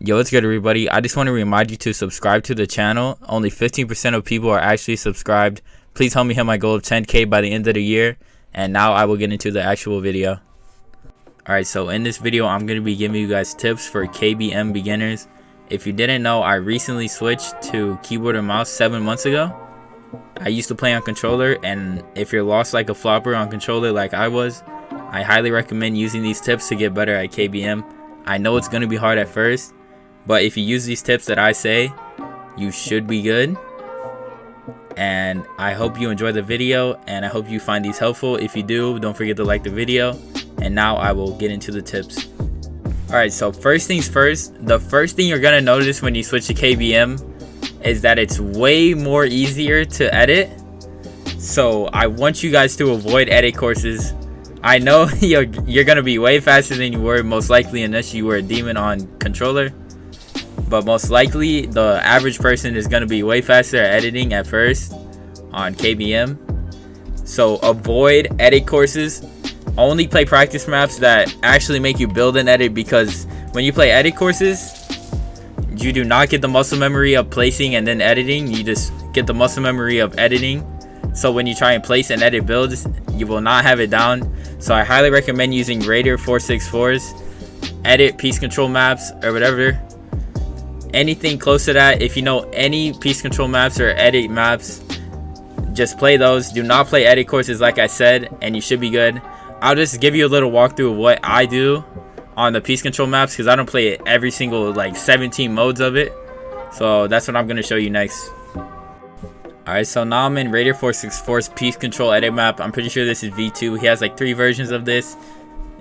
Yo, what's good, everybody? I just want to remind you to subscribe to the channel. Only 15% of people are actually subscribed. Please help me hit my goal of 10K by the end of the year. And now I will get into the actual video. Alright, so in this video, I'm going to be giving you guys tips for KBM beginners. If you didn't know, I recently switched to keyboard and mouse 7 months ago. I used to play on controller, and if you're lost like a flopper on controller like I was, I highly recommend using these tips to get better at KBM. I know it's going to be hard at first, but if you use these tips that I say, you should be good. And I hope you enjoy the video, and I hope you find these helpful. If you do, don't forget to like the video. And now I will get into the tips. Alright, so first things first, the first thing you're going to notice when you switch to KBM is that it's way more easier to edit. So I want you guys to avoid edit courses. I know you're going to be way faster than you were, most likely, unless you were a demon on controller. But most likely, the average person is going to be way faster at editing at first on KBM. So avoid edit courses. Only play practice maps that actually make you build and edit, because when you play edit courses, you do not get the muscle memory of placing and then editing. You just get the muscle memory of editing. So when you try and place and edit builds, you will not have it down. So I highly recommend using Raider 464s, edit piece control maps or whatever. Anything close to that. If you know any piece control maps or edit maps, just play those. Do not play edit courses like I said, and you should be good. I'll just give you a little walkthrough of what I do on the piece control maps, because I don't play it every single 17 modes of it. So that's what I'm going to show you next. Alright, so now I'm in Raider 464's piece control edit map. I'm pretty sure this is V2. He has like 3 versions of this.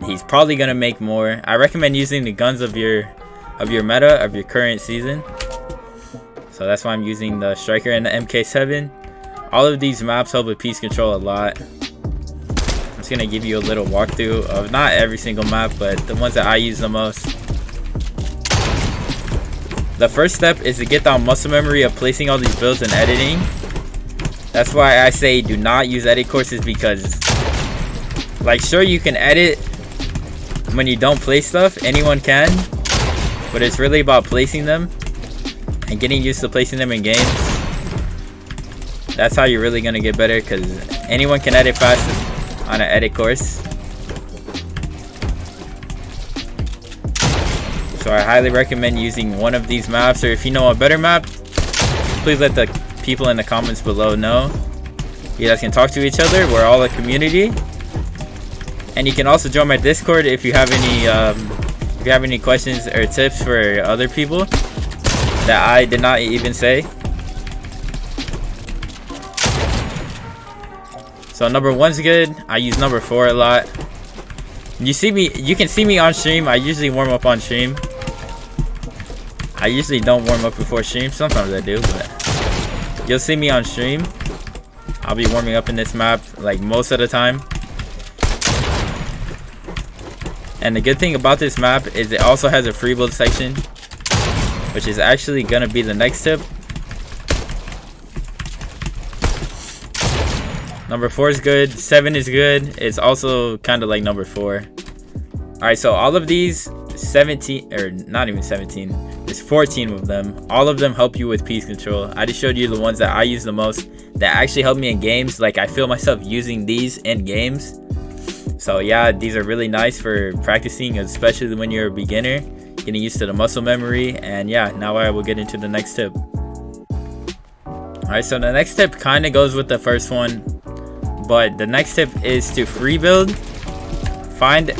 He's probably going to make more. I recommend using the guns of your meta of your current season. So that's why I'm using the Striker and the MK7. All of these maps help with piece control a lot. I'm just gonna give you a little walkthrough of not every single map, but the ones that I use the most. The first step is to get that muscle memory of placing all these builds and editing. That's why I say do not use edit courses, because sure, you can edit when you don't place stuff, anyone can, but it's really about placing them and getting used to placing them in games. That's how you're really gonna get better, because anyone can edit fast on an edit course. So I highly recommend using one of these maps, or if you know a better map, please let the people in the comments below know. You guys can talk to each other. We're all a community, and you can also join my Discord if you have any questions or tips for other people that I did not even say. So number 1's good. I use number 4 a lot. You can see me on stream. I usually warm up on stream. I usually don't warm up before stream. Sometimes I do, but you'll see me on stream. I'll be warming up in this map most of the time. And the good thing about this map is it also has a Freebuild section, which is actually gonna be the next tip. Number 4 is good. 7 is good. It's also kind of like number 4. Alright, so all of these 17, or not even 17, there's 14 of them. All of them help you with piece control. I just showed you the ones that I use the most that actually help me in games. I feel myself using these in games. So yeah, these are really nice for practicing, especially when you're a beginner, getting used to the muscle memory. And yeah, now I will get into the next tip. Alright, so the next tip kind of goes with the first one, but the next tip is to free build. Find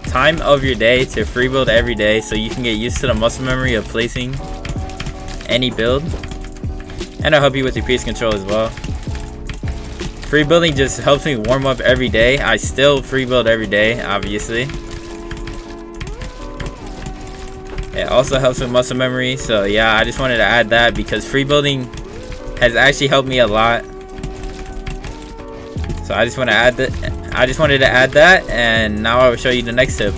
time of your day to free build every day, so you can get used to the muscle memory of placing any build, and it'll help you with your piece control as well. Free building just helps me warm up every day. I still free build every day, obviously. It also helps with muscle memory. So yeah, I just wanted to add that because free building has actually helped me a lot. So I just want to add that. I just wanted to add that, and now I will show you the next tip.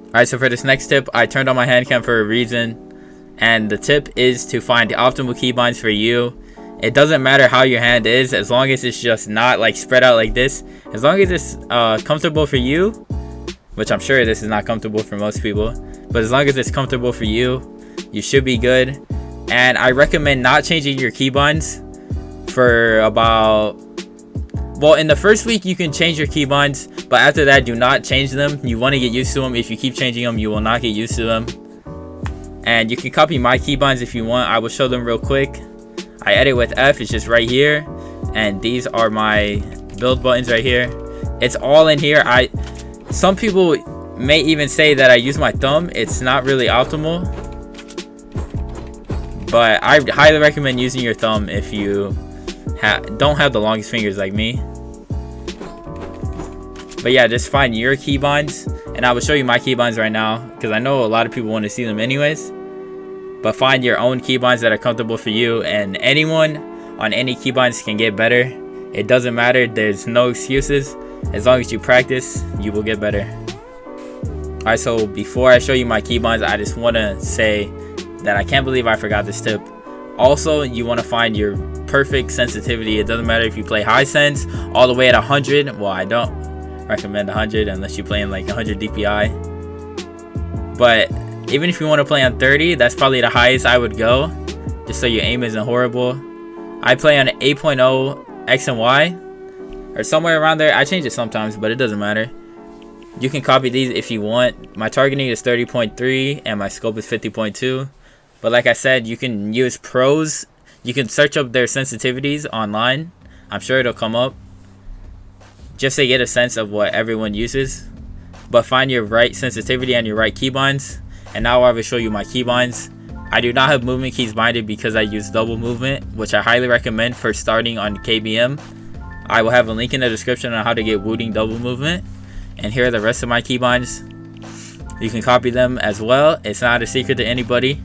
Alright, so for this next tip, I turned on my hand cam for a reason, and the tip is to find the optimal keybinds for you. It doesn't matter how your hand is, as long as it's just not like spread out like this. As long as it's comfortable for you, which I'm sure this is not comfortable for most people, but as long as it's comfortable for you, you should be good. And I recommend not changing your keybinds for about, well, in the first week you can change your keybinds, but after that do not change them. You want to get used to them. If you keep changing them, you will not get used to them. And you can copy my keybinds if you want. I will show them real quick. I edit with F, it's just right here, and these are my build buttons right here. It's all in here. Some people may even say that I use my thumb. It's not really optimal, but I highly recommend using your thumb if you don't have the longest fingers like me. But yeah, just find your keybinds, and I will show you my keybinds right now because I know a lot of people want to see them anyways. But find your own keybinds that are comfortable for you, and anyone on any keybinds can get better. It doesn't matter, there's no excuses. As long as you practice, you will get better. Alright, so before I show you my keybinds, I just want to say that I can't believe I forgot this tip. Also, you want to find your perfect sensitivity. It doesn't matter if you play high sense all the way at 100. Well, I don't recommend 100 unless you play in like 100 DPI. But even if you want to play on 30, that's probably the highest I would go, just so your aim isn't horrible. I play on 8.0 X and Y, or somewhere around there. I change it sometimes, but it doesn't matter. You can copy these if you want. My targeting is 30.3 and my scope is 50.2. But like I said, you can use pros. You can search up their sensitivities online. I'm sure it'll come up, just to get a sense of what everyone uses. But find your right sensitivity and your right keybinds. And now I will show you my keybinds. I do not have movement keys binded because I use double movement, which I highly recommend for starting on KBM. I will have a link in the description on how to get Wooting double movement. And here are the rest of my keybinds. You can copy them as well. It's not a secret to anybody.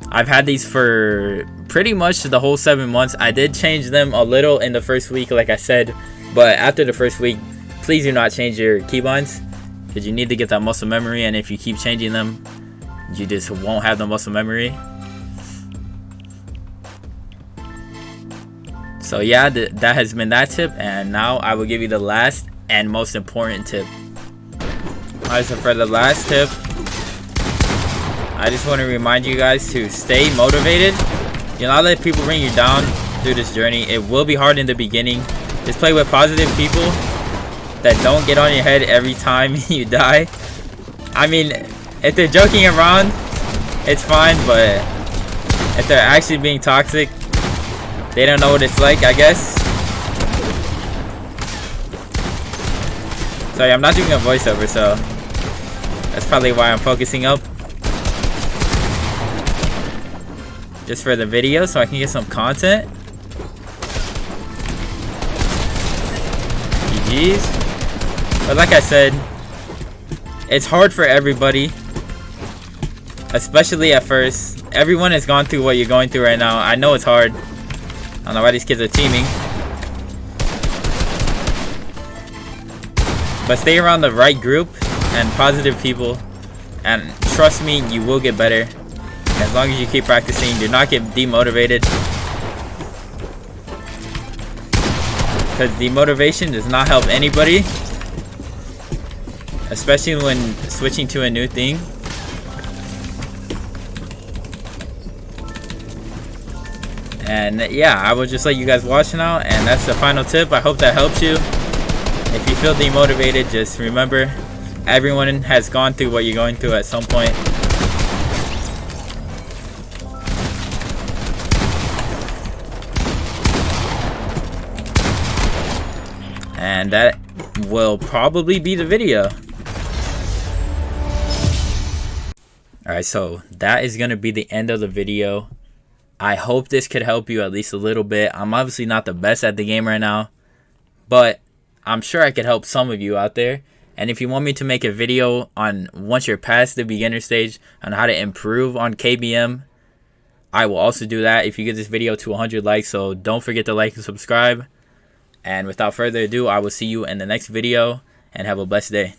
I've had these for pretty much the whole 7 months. I did change them a little in the first week, like I said. But after the first week, please do not change your keybinds, because you need to get that muscle memory, and if you keep changing them, you just won't have the muscle memory. So yeah, that has been that tip, and now I will give you the last and most important tip. Alright, so for the last tip, I just want to remind you guys to stay motivated. Do not let people bring you down through this journey. It will be hard in the beginning. Just play with positive people that don't get on your head every time you die. I mean, if they're joking around, it's fine, but if they're actually being toxic, they don't know what it's like, I guess. Sorry, I'm not doing a voiceover, so that's probably why I'm focusing up just for the video, so I can get some content. GG's. But like I said, it's hard for everybody, especially at first. Everyone has gone through what you're going through right now. I know it's hard. I don't know why these kids are teaming. But stay around the right group and positive people, and trust me, you will get better. As long as you keep practicing, do not get demotivated. Because demotivation does not help anybody, especially when switching to a new thing. And yeah, I will just let you guys watch now, and that's the final tip. I hope that helps you. If you feel demotivated, just remember, everyone has gone through what you're going through at some point. And that will probably be the video. Alright, so that is going to be the end of the video. I hope this could help you at least a little bit. I'm obviously not the best at the game right now, but I'm sure I could help some of you out there. And if you want me to make a video on once you're past the beginner stage on how to improve on KBM, I will also do that if you get this video to 100 likes. So don't forget to like and subscribe. And without further ado, I will see you in the next video, and have a blessed day.